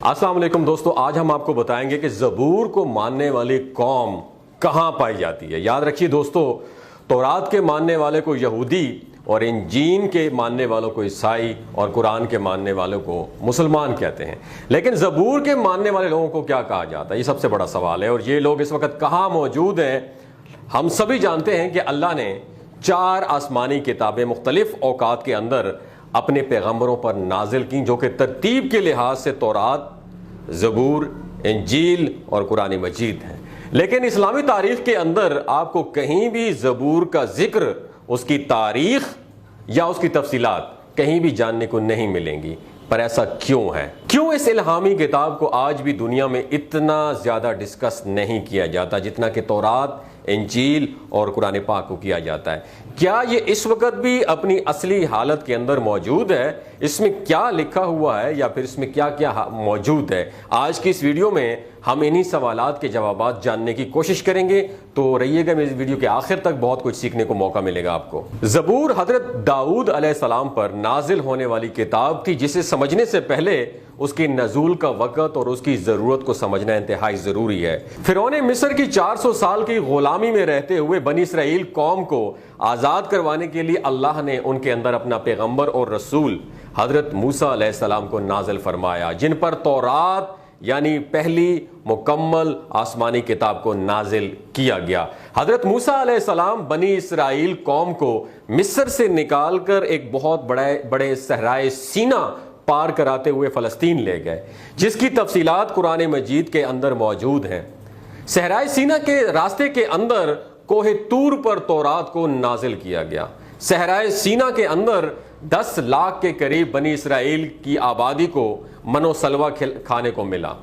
السلام علیکم دوستو، آج ہم آپ کو بتائیں گے کہ زبور کو ماننے والی قوم کہاں پائی جاتی ہے۔ یاد رکھیے دوستو، تورات کے ماننے والے کو یہودی اور انجیل کے ماننے والوں کو عیسائی اور قرآن کے ماننے والوں کو مسلمان کہتے ہیں، لیکن زبور کے ماننے والے لوگوں کو کیا کہا جاتا ہے؟ یہ سب سے بڑا سوال ہے۔ اور یہ لوگ اس وقت کہاں موجود ہیں؟ ہم سبھی جانتے ہیں کہ اللہ نے 4 آسمانی کتابیں مختلف اوقات کے اندر اپنے پیغمبروں پر نازل کی، جو کہ ترتیب کے لحاظ سے تورات، زبور، انجیل اور قرآن مجید ہیں۔ لیکن اسلامی تاریخ کے اندر آپ کو کہیں بھی زبور کا ذکر، اس کی تاریخ یا اس کی تفصیلات کہیں بھی جاننے کو نہیں ملیں گی۔ پر ایسا کیوں ہے؟ کیوں اس الہامی کتاب کو آج بھی دنیا میں اتنا زیادہ ڈسکس نہیں کیا جاتا جتنا کہ تورات، انجیل اور قرآن پاک کو کیا جاتا ہے؟ کیا یہ اس وقت بھی اپنی اصلی حالت کے اندر موجود ہے؟ اس میں کیا لکھا ہوا ہے یا پھر اس میں کیا کیا موجود ہے؟ آج کی اس ویڈیو میں ہم انہی سوالات کے جوابات جاننے کی کوشش کریں گے، تو رہیے گا میری ویڈیو کے آخر تک، بہت کچھ سیکھنے کو موقع ملے گا آپ کو۔ زبور حضرت داؤد علیہ السلام پر نازل ہونے والی کتاب تھی، جسے سمجھنے سے پہلے اس کے نزول کا وقت اور اس کی ضرورت کو سمجھنا انتہائی ضروری ہے۔ فرعون مصر کی 400 سال کی غلامی میں رہتے ہوئے بنی اسرائیل قوم کو آزاد کروانے کے لیے اللہ نے ان کے اندر اپنا پیغمبر اور رسول حضرت موسیٰ علیہ السلام کو نازل فرمایا، جن پر تورات یعنی پہلی مکمل آسمانی کتاب کو نازل کیا گیا۔ حضرت موسیٰ علیہ السلام بنی اسرائیل قوم کو مصر سے نکال کر ایک بہت بڑے صحرائے سینا پار کراتے ہوئے فلسطین لے گئے، جس کی تفصیلات قرآن مجید کے اندر موجود ہیں۔ صحرائے سینا کے راستے کے اندر کوہ طور پر تورات کو نازل کیا گیا۔ صحرائے سینا کے اندر 10 لاکھ کے قریب بنی اسرائیل کی آبادی کو من و سلوہ کھانے کو ملا۔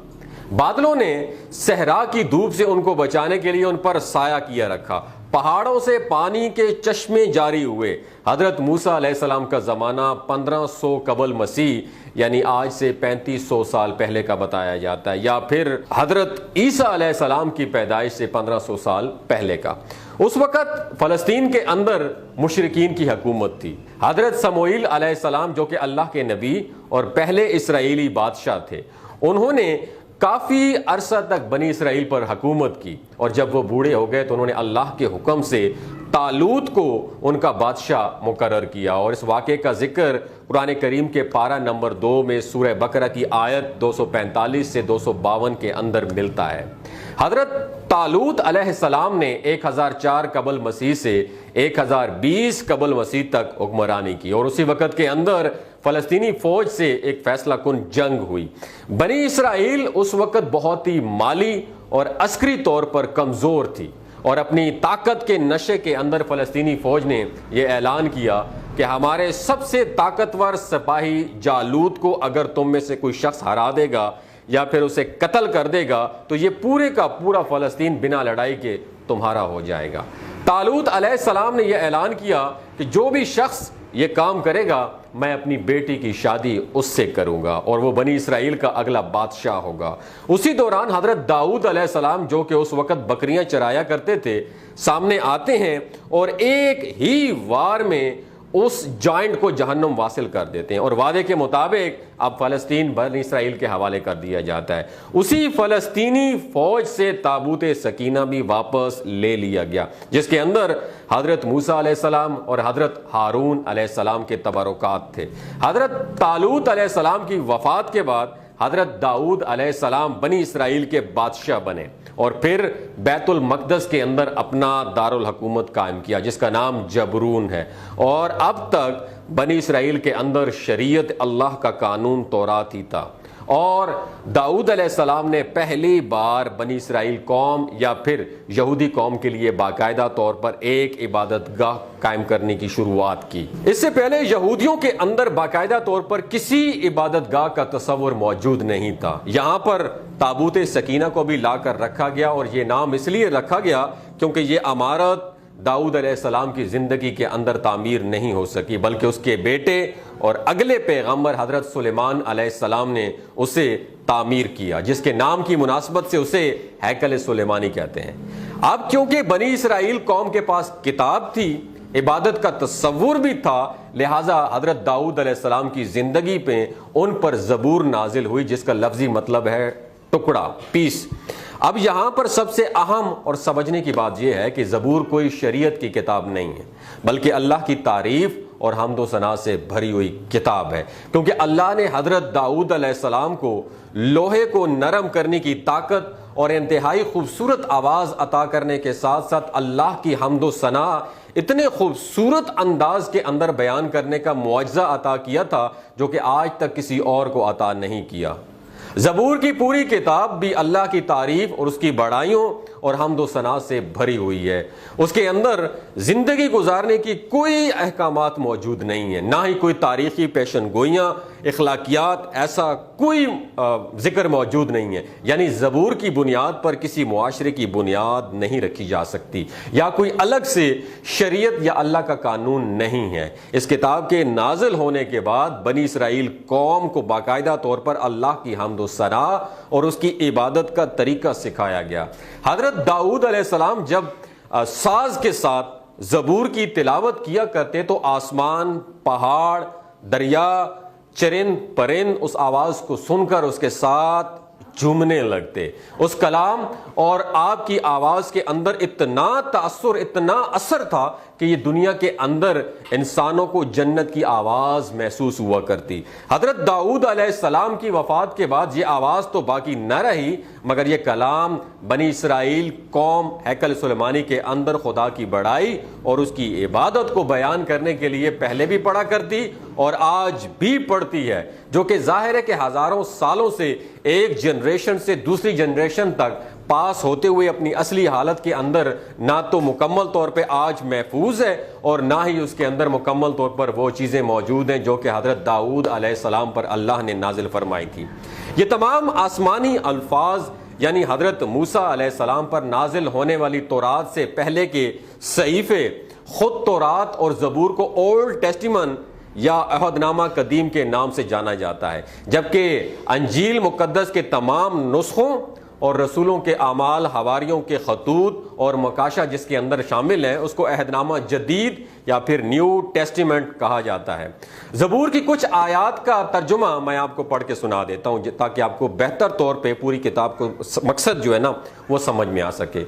بادلوں نے صحرا کی دھوپ سے ان کو بچانے کے لیے ان پر سایہ کیا رکھا۔ پہاڑوں سے پانی کے چشمے جاری ہوئے۔ حضرت موسیٰ علیہ السلام کا زمانہ 1500 قبل مسیح یعنی آج سے 3500 سال پہلے کا بتایا جاتا ہے، یا پھر حضرت عیسیٰ علیہ السلام کی پیدائش سے 1500 سال پہلے کا۔ اس وقت فلسطین کے اندر مشرکین کی حکومت تھی۔ حضرت سموئیل علیہ السلام، جو کہ اللہ کے نبی اور پہلے اسرائیلی بادشاہ تھے، انہوں نے کافی عرصہ تک بنی اسرائیل پر حکومت کی، اور جب وہ بوڑھے ہو گئے تو انہوں نے اللہ کے حکم سے طالوت کو ان کا بادشاہ مقرر کیا، اور اس واقعے کا ذکر قرآن کریم کے پارہ نمبر 2 میں سورہ بقرہ کی آیت 245 سے 252 کے اندر ملتا ہے۔ حضرت طالوت علیہ السلام نے 1004 قبل مسیح سے 1020 قبل مسیح تک حکمرانی کی، اور اسی وقت کے اندر فلسطینی فوج سے ایک فیصلہ کن جنگ ہوئی۔ بنی اسرائیل اس وقت بہت ہی مالی اور عسکری طور پر کمزور تھی، اور اپنی طاقت کے نشے کے اندر فلسطینی فوج نے یہ اعلان کیا کہ ہمارے سب سے طاقتور سپاہی جالوت کو اگر تم میں سے کوئی شخص ہرا دے گا یا پھر اسے قتل کر دے گا تو یہ پورے کا پورا فلسطین بنا لڑائی کے تمہارا ہو جائے گا۔ طالوت علیہ السلام نے یہ اعلان کیا کہ جو بھی شخص یہ کام کرے گا میں اپنی بیٹی کی شادی اس سے کروں گا، اور وہ بنی اسرائیل کا اگلا بادشاہ ہوگا۔ اسی دوران حضرت داؤد علیہ السلام، جو کہ اس وقت بکریاں چرایا کرتے تھے، سامنے آتے ہیں اور ایک ہی وار میں اس جائنٹ کو جہنم واصل کر دیتے ہیں، اور وعدے کے مطابق اب فلسطین بنی اسرائیل کے حوالے کر دیا جاتا ہے۔ اسی فلسطینی فوج سے تابوت سکینہ بھی واپس لے لیا گیا، جس کے اندر حضرت موسیٰ علیہ السلام اور حضرت ہارون علیہ السلام کے تبرکات تھے۔ حضرت طالوت علیہ السلام کی وفات کے بعد حضرت داؤد علیہ السلام بنی اسرائیل کے بادشاہ بنے، اور پھر بیت المقدس کے اندر اپنا دارالحکومت قائم کیا، جس کا نام جبرون ہے، اور اب تک بنی اسرائیل کے اندر شریعت اللہ کا قانون تورات ہی تھا۔ اور داؤد علیہ السلام نے پہلی بار بنی اسرائیل قوم یا پھر یہودی قوم کے لیے باقاعدہ طور پر ایک عبادت گاہ قائم کرنے کی شروعات کی۔ اس سے پہلے یہودیوں کے اندر باقاعدہ طور پر کسی عبادت گاہ کا تصور موجود نہیں تھا۔ یہاں پر تابوت سکینہ کو بھی لا کر رکھا گیا، اور یہ نام اس لیے رکھا گیا کیونکہ یہ عمارت داؤد علیہ السلام کی زندگی کے اندر تعمیر نہیں ہو سکی، بلکہ اس کے بیٹے اور اگلے پیغمبر حضرت سلیمان علیہ السلام نے اسے تعمیر کیا، جس کے نام کی مناسبت سے اسے ہیکل سلیمانی کہتے ہیں۔ اب کیونکہ بنی اسرائیل قوم کے پاس کتاب تھی، عبادت کا تصور بھی تھا، لہٰذا حضرت داؤد علیہ السلام کی زندگی پہ ان پر زبور نازل ہوئی، جس کا لفظی مطلب ہے ٹکڑا، پیس۔ اب یہاں پر سب سے اہم اور سمجھنے کی بات یہ ہے کہ زبور کوئی شریعت کی کتاب نہیں ہے، بلکہ اللہ کی تعریف اور حمد و ثنا سے بھری ہوئی کتاب ہے، کیونکہ اللہ نے حضرت داؤد علیہ السلام کو لوہے کو نرم کرنے کی طاقت اور انتہائی خوبصورت آواز عطا کرنے کے ساتھ ساتھ اللہ کی حمد و ثنا اتنے خوبصورت انداز کے اندر بیان کرنے کا معجزہ عطا کیا تھا جو کہ آج تک کسی اور کو عطا نہیں کیا۔ زبور کی پوری کتاب بھی اللہ کی تعریف اور اس کی بڑائیوں اور حمد و ثنا سے بھری ہوئی ہے۔ اس کے اندر زندگی گزارنے کی کوئی احکامات موجود نہیں ہیں، نہ ہی کوئی تاریخی پیشن گوئیاں، اخلاقیات، ایسا کوئی ذکر موجود نہیں ہے۔ یعنی زبور کی بنیاد پر کسی معاشرے کی بنیاد نہیں رکھی جا سکتی، یا کوئی الگ سے شریعت یا اللہ کا قانون نہیں ہے۔ اس کتاب کے نازل ہونے کے بعد بنی اسرائیل قوم کو باقاعدہ طور پر اللہ کی حمد و ثنا اور اس کی عبادت کا طریقہ سکھایا گیا۔ حضرت داؤد علیہ السلام جب ساز کے ساتھ زبور کی تلاوت کیا کرتے تو آسمان، پہاڑ، دریا، چرند پرند اس آواز کو سن کر اس کے ساتھ جھومنے لگتے۔ اس کلام اور آپ کی آواز کے اندر اتنا تاثر، اتنا اثر تھا کہ یہ دنیا کے اندر انسانوں کو جنت کی آواز محسوس ہوا کرتی۔ حضرت داؤد علیہ السلام کی وفات کے بعد یہ آواز تو باقی نہ رہی، مگر یہ کلام بنی اسرائیل قوم ہیکل سلیمانی کے اندر خدا کی بڑائی اور اس کی عبادت کو بیان کرنے کے لیے پہلے بھی پڑھا کرتی اور آج بھی پڑھتی ہے، جو کہ ظاہر ہے کہ ہزاروں سالوں سے ایک جنریشن سے دوسری جنریشن تک پاس ہوتے ہوئے اپنی اصلی حالت کے اندر نہ تو مکمل طور پہ آج محفوظ ہے اور نہ ہی اس کے اندر مکمل طور پر وہ چیزیں موجود ہیں جو کہ حضرت داؤد علیہ السلام پر اللہ نے نازل فرمائی تھی۔ یہ تمام آسمانی الفاظ یعنی حضرت موسیٰ علیہ السلام پر نازل ہونے والی تورات سے پہلے کے صحیفے خود تورات اور زبور کو اولڈ ٹیسٹیمن یا عہد نامہ قدیم کے نام سے جانا جاتا ہے، جبکہ انجیل مقدس کے تمام نسخوں اور رسولوں کے اعمال، حواریوں کے خطوط اور مکاشہ جس کے اندر شامل ہیں اس کو عہد نامہ جدید یا پھر نیو ٹیسٹیمنٹ کہا جاتا ہے۔ زبور کی کچھ آیات کا ترجمہ میں آپ کو پڑھ کے سنا دیتا ہوں تاکہ آپ کو بہتر طور پہ پوری کتاب کو مقصد جو ہے نا وہ سمجھ میں آ سکے۔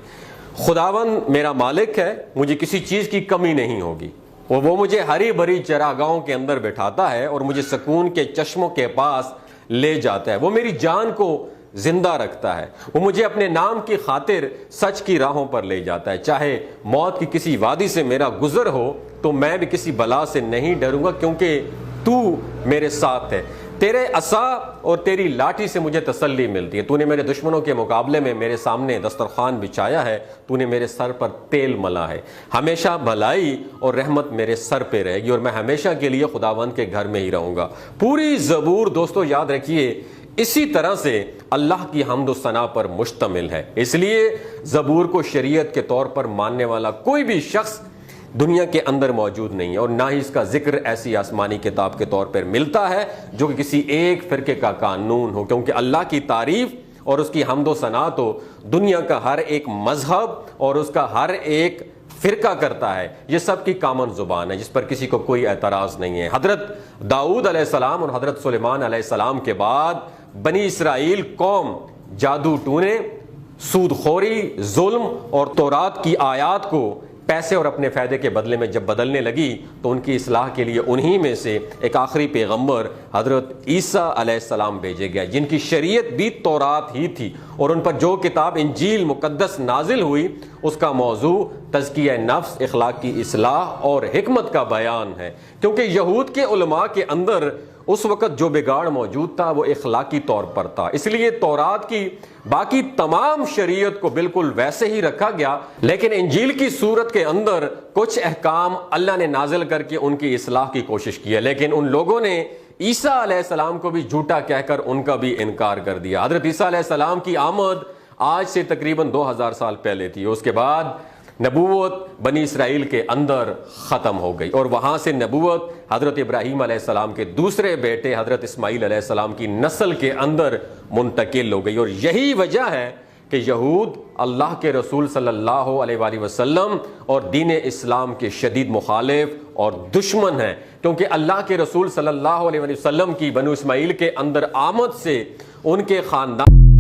خداوند میرا مالک ہے، مجھے کسی چیز کی کمی نہیں ہوگی، وہ مجھے ہری بھری چراگاہوں کے اندر بٹھاتا ہے اور مجھے سکون کے چشموں کے پاس لے جاتا ہے۔ وہ میری جان کو زندہ رکھتا ہے، وہ مجھے اپنے نام کی خاطر سچ کی راہوں پر لے جاتا ہے۔ چاہے موت کی کسی وادی سے میرا گزر ہو تو میں بھی کسی بلا سے نہیں ڈروں گا، کیونکہ تو میرے ساتھ ہے۔ تیرے عصا اور تیری لاٹھی سے مجھے تسلی ملتی ہے۔ تو نے میرے دشمنوں کے مقابلے میں میرے سامنے دسترخوان بچھایا ہے، تو نے میرے سر پر تیل ملا ہے۔ ہمیشہ بھلائی اور رحمت میرے سر پہ رہے گی اور میں ہمیشہ کے لیے خداوند کے گھر میں ہی رہوں گا۔ پوری زبور دوستو یاد رکھیے اسی طرح سے اللہ کی حمد و ثنا پر مشتمل ہے، اس لیے زبور کو شریعت کے طور پر ماننے والا کوئی بھی شخص دنیا کے اندر موجود نہیں ہے، اور نہ ہی اس کا ذکر ایسی آسمانی کتاب کے طور پر ملتا ہے جو کہ کسی ایک فرقے کا قانون ہو، کیونکہ اللہ کی تعریف اور اس کی حمد و ثنا تو دنیا کا ہر ایک مذہب اور اس کا ہر ایک فرقہ کرتا ہے، یہ سب کی کامن زبان ہے جس پر کسی کو کوئی اعتراض نہیں ہے۔ حضرت داؤد علیہ السلام اور حضرت سلیمان علیہ السلام کے بعد بنی اسرائیل قوم جادو ٹونے، سود خوری، ظلم اور تورات کی آیات کو پیسے اور اپنے فائدے کے بدلے میں جب بدلنے لگی تو ان کی اصلاح کے لیے انہی میں سے ایک آخری پیغمبر حضرت عیسیٰ علیہ السلام بھیجے گئے، جن کی شریعت بھی تورات ہی تھی، اور ان پر جو کتاب انجیل مقدس نازل ہوئی اس کا موضوع تزکیہ نفس، اخلاق کی اصلاح اور حکمت کا بیان ہے، کیونکہ یہود کے علماء کے اندر اس وقت جو بگاڑ موجود تھا وہ اخلاقی طور پر تھا، اس لیے تورات کی باقی تمام شریعت کو بالکل ویسے ہی رکھا گیا، لیکن انجیل کی صورت کے اندر کچھ احکام اللہ نے نازل کر کے ان کی اصلاح کی کوشش کی ہے، لیکن ان لوگوں نے عیسیٰ علیہ السلام کو بھی جھوٹا کہہ کر ان کا بھی انکار کر دیا۔ حضرت عیسیٰ علیہ السلام کی آمد آج سے تقریباً 2000 سال پہلے تھی، اس کے بعد نبوت بنی اسرائیل کے اندر ختم ہو گئی، اور وہاں سے نبوت حضرت ابراہیم علیہ السلام کے دوسرے بیٹے حضرت اسماعیل علیہ السلام کی نسل کے اندر منتقل ہو گئی، اور یہی وجہ ہے کہ یہود اللہ کے رسول صلی اللہ علیہ وآلہ وسلم اور دین اسلام کے شدید مخالف اور دشمن ہیں، کیونکہ اللہ کے رسول صلی اللہ علیہ وآلہ وسلم کی بنو اسماعیل کے اندر آمد سے ان کے خاندان